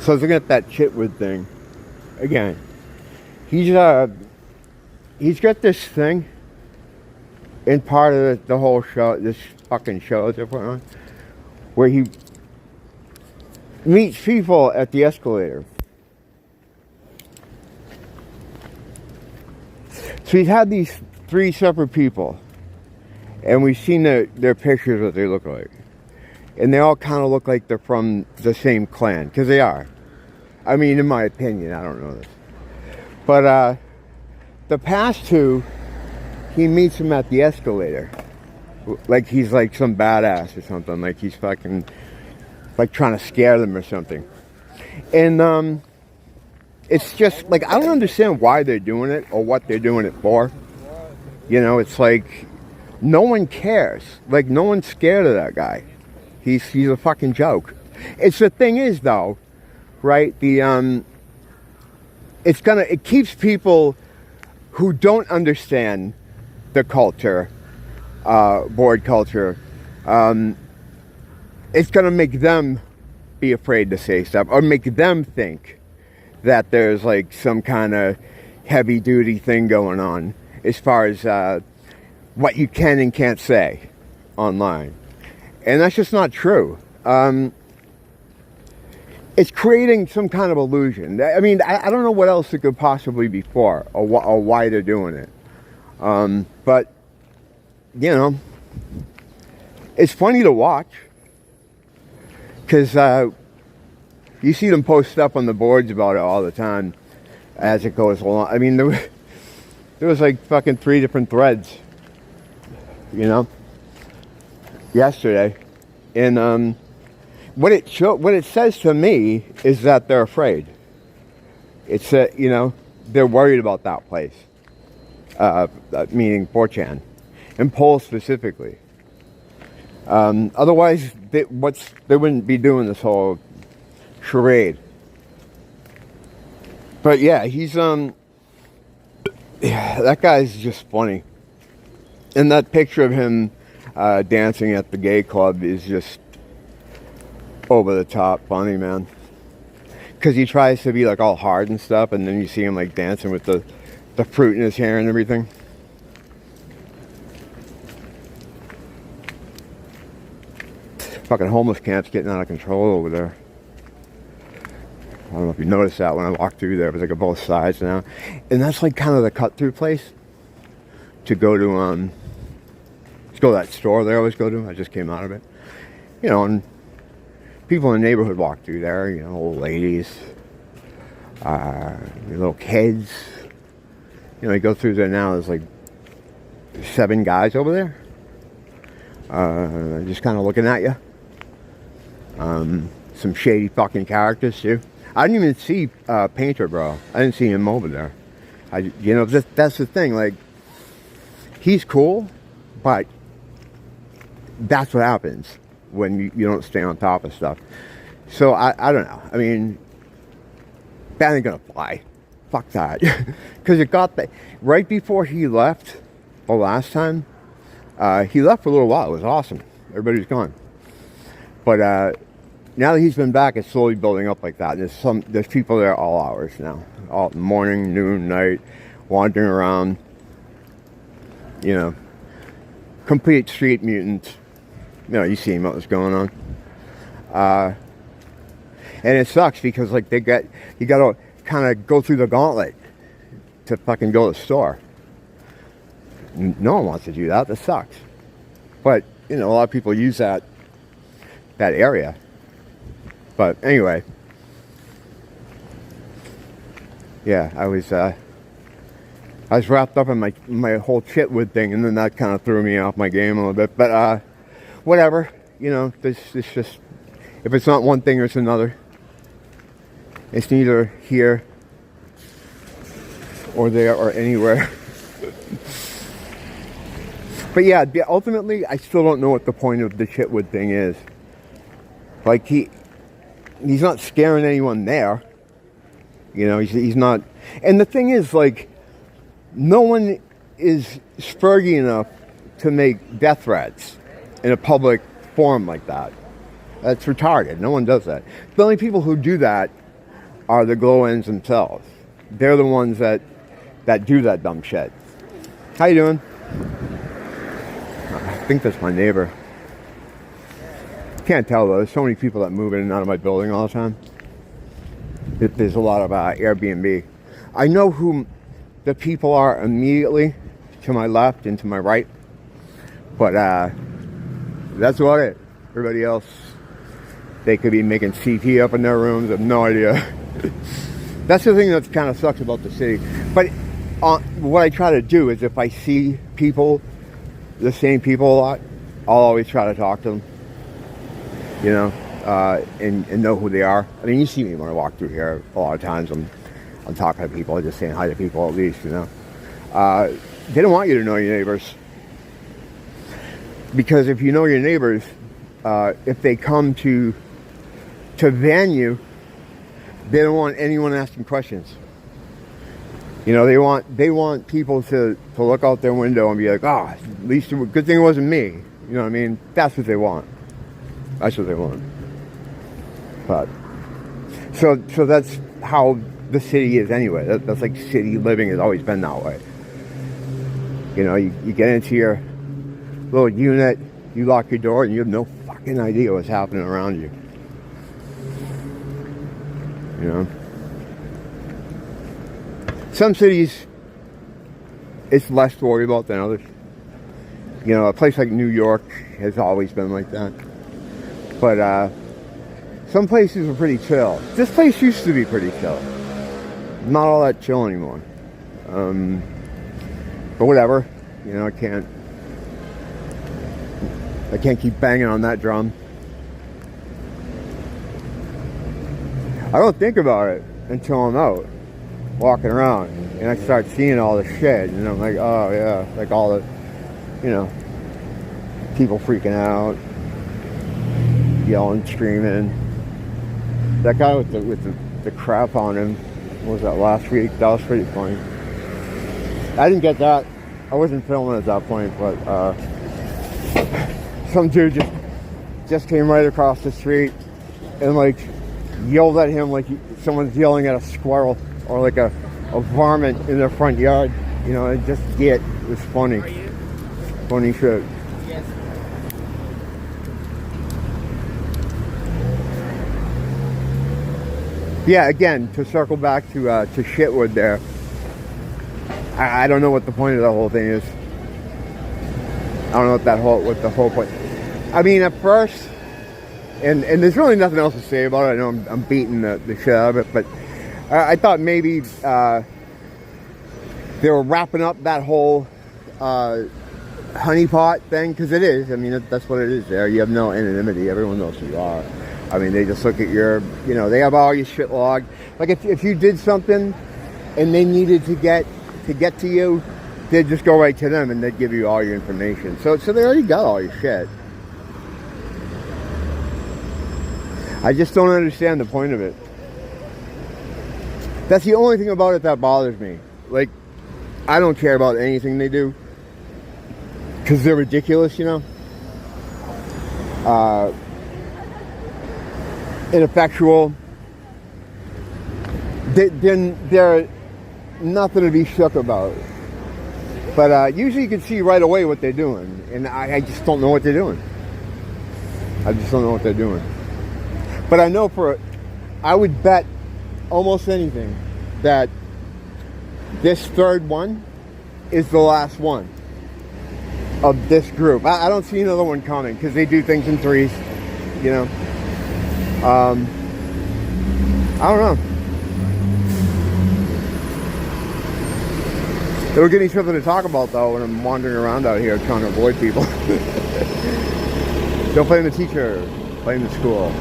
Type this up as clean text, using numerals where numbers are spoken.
So I was looking at that Chitwood thing again. He's got this thing in part of the whole show, this fucking show that they're putting on, where he meets people at the escalator. So he's had these 3 separate people, and we've seen their pictures, what they look like. And they all kind of look like they're from the same clan, because they are. I mean, in my opinion, I don't know this. But the past 2, he meets them at the escalator. Like he's like some badass or something. Like he's fucking, like trying to scare them or something. And it's just, like, I don't understand why they're doing it or what they're doing it for. You know, it's like, no one cares. Like, no one's scared of that guy. He's a fucking joke. It's the thing is, though, right, it keeps people who don't understand the culture, board culture, it's gonna make them be afraid to say stuff, or make them think that there's like some kind of heavy duty thing going on as far as what you can and can't say online. And that's just not true. It's creating some kind of illusion. I mean, I don't know what else it could possibly be for, or why they're doing it. But, you know, it's funny to watch. Because you see them post stuff on the boards about it all the time as it goes along. I mean, there was like fucking 3 different threads, you know, yesterday. And what it says to me is that they're afraid. It's that, you know, they're worried about that place, meaning 4chan, and polls specifically. Otherwise, they wouldn't be doing this whole charade. But yeah, he's that guy's just funny. And that picture of him dancing at the gay club is just over the top funny, man. Because he tries to be like all hard and stuff, and then you see him like dancing with the fruit in his hair and everything. Fucking homeless camp's getting out of control over there. I don't know if you noticed that when I walked through there. It was like on both sides now. And that's like kind of the cut-through place to go to, let's go to that store they always go to. I just came out of it. You know, and people in the neighborhood walk through there, you know, old ladies, little kids. You know, you go through there now, there's like 7 guys over there. Just kind of looking at you. Some shady fucking characters too. I didn't even see Painter, bro. I didn't see him over there. You know, that's the thing. Like, he's cool, but that's what happens when you don't stay on top of stuff. So I don't know. I mean, that ain't gonna fly. Fuck that. Because it got right before he left the last time. He left for a little while. It was awesome. Everybody was gone. But now that he's been back, it's slowly building up like that. There's people there all hours now. All morning, noon, night, wandering around. You know, complete street mutant. You know, you see what's going on. And it sucks because like you gotta kind of go through the gauntlet to fucking go to the store. No one wants to do that. That sucks. But, you know, a lot of people use that area. But anyway. Yeah, I was wrapped up in my whole Chitwood thing, and then that kind of threw me off my game a little bit. But whatever. You know, it's just, if it's not one thing or it's another. It's neither here or there or anywhere. But yeah, ultimately, I still don't know what the point of the Chitwood thing is. Like, he's not scaring anyone there. You know, he's not... And the thing is, like, no one is spurgy enough to make death threats in a public forum like that. That's retarded. No one does that. The only people who do that are the glow-ins themselves. They're the ones that do that dumb shit. How you doing? I think that's my neighbor. Can't tell though. There's so many people that move in and out of my building all the time. There's a lot of Airbnb. I know who the people are immediately to my left and to my right, but that's about it. Everybody else, they could be making CT up in their rooms. I have no idea. That's the thing that kind of sucks about the city. But what I try to do is, if I see people, the same people a lot, I'll always try to talk to them, you know, and know who they are. I mean, you see me when I walk through here a lot of times. I'm talking to people, just saying hi to people at least, you know. They don't want you to know your neighbors, because if you know your neighbors, if they come to van you, they don't want anyone asking questions. You know, they want people to look out their window and be like, oh, at least good thing it wasn't me. You know what I mean? That's what they want. That's what they want. But so that's how the city is anyway. That's like city living has always been that way. You know, you get into your little unit, you lock your door, and you have no fucking idea what's happening around you. You know? Some cities, it's less to worry about than others. You know, a place like New York has always been like that. But some places are pretty chill. This place used to be pretty chill. Not all that chill anymore. But whatever. You know, I can't keep banging on that drum. I don't think about it until I'm out walking around and I start seeing all the shit, and I'm like, oh yeah, like all the, you know, people freaking out, yelling, screaming. That guy with the crap on him, what was that, last week? That was pretty funny. I didn't get that. I wasn't filming at that point, but some dude just came right across the street and like yelled at him like someone's yelling at a squirrel or like a varmint in their front yard. You know, it was funny. Funny shit. Yes. Yeah, again, to circle back to Shitwood there, I don't know what the point of the whole thing is. I don't know what the whole point. I mean, at first, and there's really nothing else to say about it. I know I'm beating the shit out of it, but I thought maybe they were wrapping up that whole honeypot thing, because it is. I mean, that's what it is there. You have no anonymity. Everyone knows who you are. I mean, they just look at your, you know, they have all your shit logged. Like if you did something and they needed to get to you, they'd just go right to them and they'd give you all your information. So they already got all your shit. I just don't understand the point of it. That's the only thing about it that bothers me. Like, I don't care about anything they do, because they're ridiculous, you know? Ineffectual. They're nothing to be shook about. But usually you can see right away what they're doing. And I just don't know what they're doing. I just don't know what they're doing. But I know I would bet almost anything that this third one is the last one of this group. I don't see another one coming, because they do things in threes, you know. I don't know. It'll give me something to talk about, though, when I'm wandering around out here trying to avoid people. Don't blame the teacher, blame the school.